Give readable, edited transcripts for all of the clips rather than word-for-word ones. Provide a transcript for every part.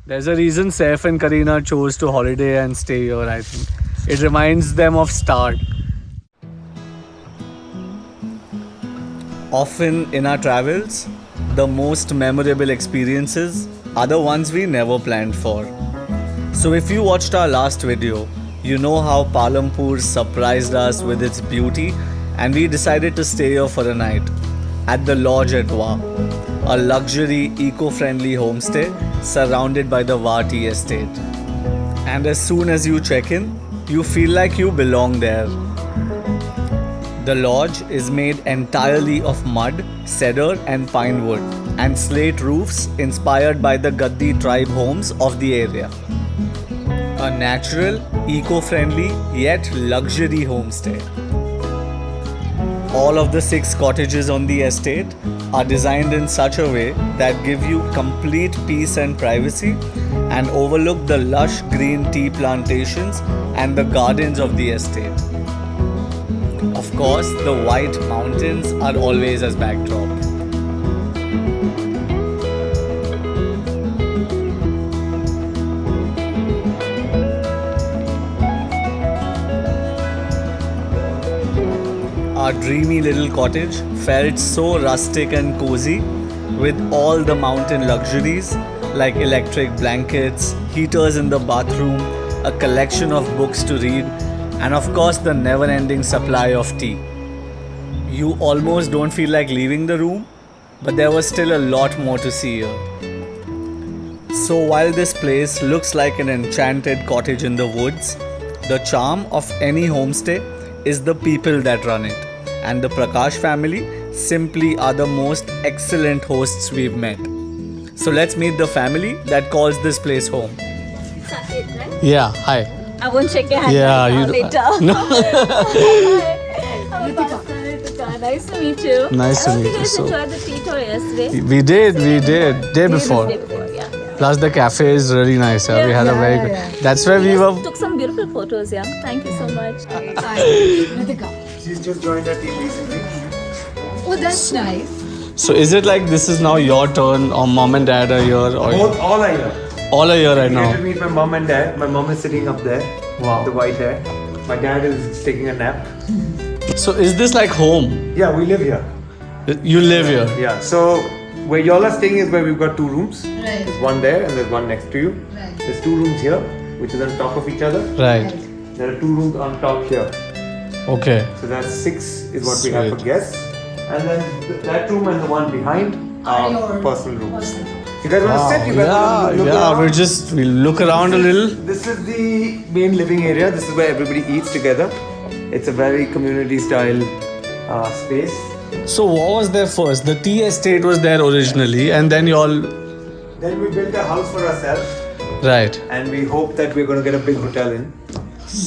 There's a reason Saif and Karina chose to holiday and stay here, I think. It reminds them of start. Often in our travels, the most memorable experiences are the ones we never planned for. So if you watched our last video, you know how Palampur surprised us with its beauty and we decided to stay here for a night at the Lodge at Wa, a luxury eco-friendly homestay surrounded by the Wa Tea Estate. And as soon as you check in, you feel like you belong there. The lodge is made entirely of mud, cedar and pine wood and slate roofs inspired by the Gaddi tribe homes of the area. A natural, eco-friendly yet luxury homestay. All of the 6 cottages on the estate are designed in such a way that give you complete peace and privacy and overlook the lush green tea plantations and the gardens of the estate. Of course, the white mountains are always as backdrop. Our dreamy little cottage felt so rustic and cozy with all the mountain luxuries like electric blankets, heaters in the bathroom, a collection of books to read, and of course the never-ending supply of tea. You almost don't feel like leaving the room, but there was still a lot more to see here. So while this place looks like an enchanted cottage in the woods, the charm of any homestay is the people that run it. And the Prakash family simply are the most excellent hosts we've met. So let's meet the family that calls this place home. Saket, right? Yeah, hi. I won't shake your hand later. No. I'm Ritika. Nice to meet you. Nice to meet you. I So hope you guys enjoyed the tea tour yesterday. we did. Day before. Day before, yeah. Plus the cafe is really nice. Yeah. We had a very good. That's where we were. Took some beautiful photos, yeah. Thank you so much. Ritika. She's just joined our team recently. Oh, that's nice. So is it like this is now your turn, or mom and dad are here, or All are here. all are here right Here now? to meet my mom and dad. My mom is sitting up there. Wow. The white hair. My dad is taking a nap. So is this like home? Yeah, we live here. You live here. Yeah. So where y'all are staying is where we've got 2 rooms. Right. There's one there and there's one next to you. Right. There's 2 rooms here, which is on top of each other. Right. There are 2 rooms on top here. Okay. So that's 6 is what we have for Sweet. guests. And then that room and the one behind are your personal rooms. personal room. You guys want to sit? You guys want to look Yeah. around? We'll look around a little. This is the main living area. This is where everybody eats together. It's a very community style space. So what was there first? The tea estate was there originally, and then you all. Then we built a house for ourselves, Right. and we hope that we're going to get a big hotel in,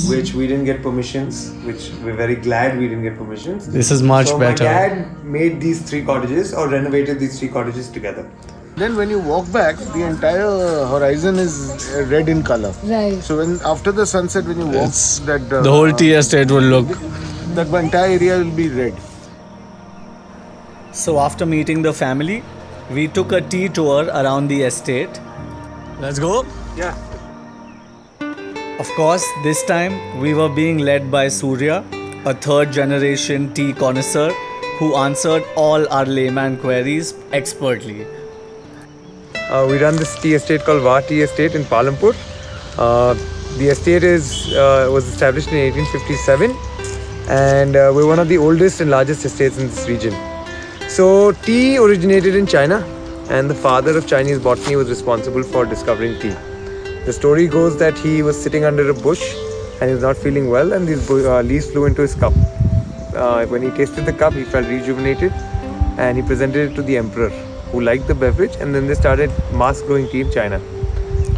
which we didn't get permissions. Which we're very glad we didn't get permissions. This is much so better. my dad made these 3 cottages or renovated these 3 cottages together. Then when you walk back, the entire horizon is red in color. Right. So when after the sunset, when you walk, It's- that The whole tea estate will look. that entire area will be red. So after meeting the family, we took a tea tour around the estate. Let's go. Yeah. Of course, this time we were being led by Surya, a 3rd generation tea connoisseur who answered all our layman queries expertly. We run this tea estate called Va Tea Estate in Palampur. The estate was established in 1857, and we're one of the oldest and largest estates in this region. So tea originated in China, and the father of Chinese botany was responsible for discovering tea. The story goes that he was sitting under a bush and he was not feeling well, and these leaves flew into his cup. When he tasted the cup, he felt rejuvenated, and he presented it to the emperor, who liked the beverage, and then they started mass growing tea in China.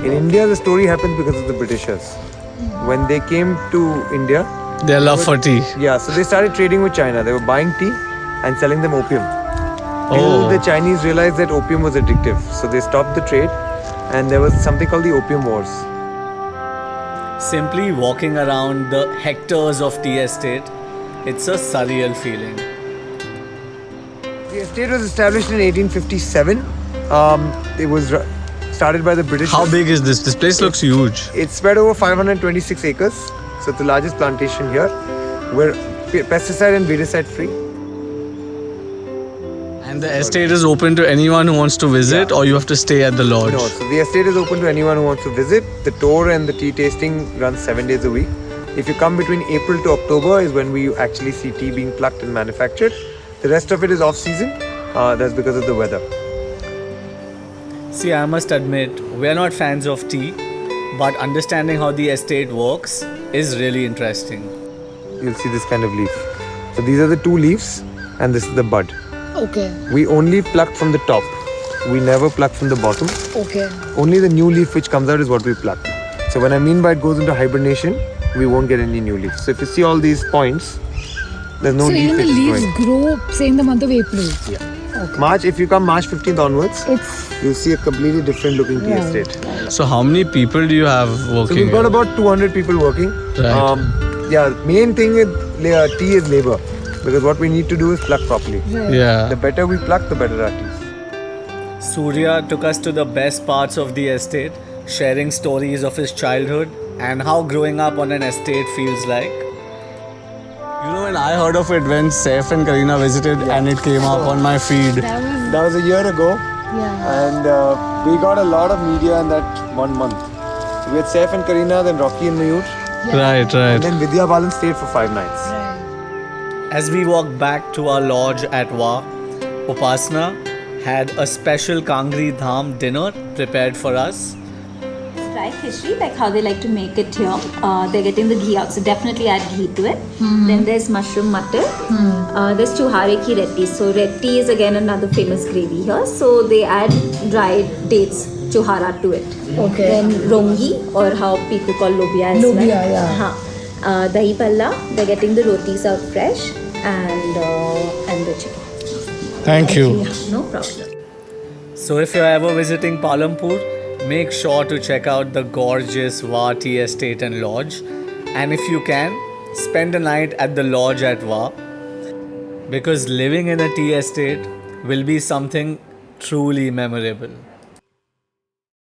In India, the story happens because of the Britishers. When they came to India, Their love for tea. yeah, so they started trading with China. They were buying tea and selling them opium. Till the Chinese realized that opium was addictive, so they stopped the trade, and there was something called the Opium Wars. Simply walking around the hectares of tea estate, it's a surreal feeling. The estate was established in 1857. It was started by the British. How big is this? This place looks huge. It's spread over 526 acres. So it's the largest plantation here. We're pesticide and weedicide free. And the estate is open to anyone who wants to visit, or you have to stay at the lodge? No, so the estate is open to anyone who wants to visit. The tour and the tea tasting runs 7 days a week. If you come between April to October is when we actually see tea being plucked and manufactured. The rest of it is off season. That's because of the weather. See, I must admit, we're not fans of tea, but understanding how the estate works is really interesting. You'll see this kind of leaf. So these are the two leaves and this is the bud. Okay. We only pluck from the top. We never pluck from the bottom. Okay. Only the new leaf which comes out is what we pluck. So when I mean by it goes into hibernation, we won't get any new leaves. So if you see all these points, there's no So leaf even the which is leaves growing. grow, say in the month of April. Yeah. March, if you come March 15th onwards, It's you'll see a completely different looking tea Right. estate. So how many people do you have So working we've got here? about 200 people working. Right. Main thing with tea is labor. Because what we need to do is pluck properly. Yeah. The better we pluck, the better our tea. Surya took us to the best parts of the estate, sharing stories of his childhood and how growing up on an estate feels like. You know, when I heard of it when Saif and Karina visited and it came up on my feed. That was a year ago. And we got a lot of media in that 1 month. So we had Saif and Karina, then Rocky and Mayur. Right, And right. then Vidya Balan stayed for 5 nights. As we walked back to our lodge at Wa, Upasana had a special Kangri dinner prepared for us. Try history, like how they like to make it here. They're getting the ghee out, so definitely add ghee to it. Then there's mushroom mutton. There's chuhare ki reti. So reti is again another famous gravy here. So they add dried dates, chuhara to it. Okay. Then rongi, or how people call lobia as Lobia, well. yeah. Dahi palla, they're getting the rotis out fresh, and the chicken. Thank you. Yeah, no problem. So if you're ever visiting Palampur, make sure to check out the gorgeous Wa Tea Estate and Lodge. And if you can, spend a night at the lodge at Wa. Because living in a tea estate will be something truly memorable.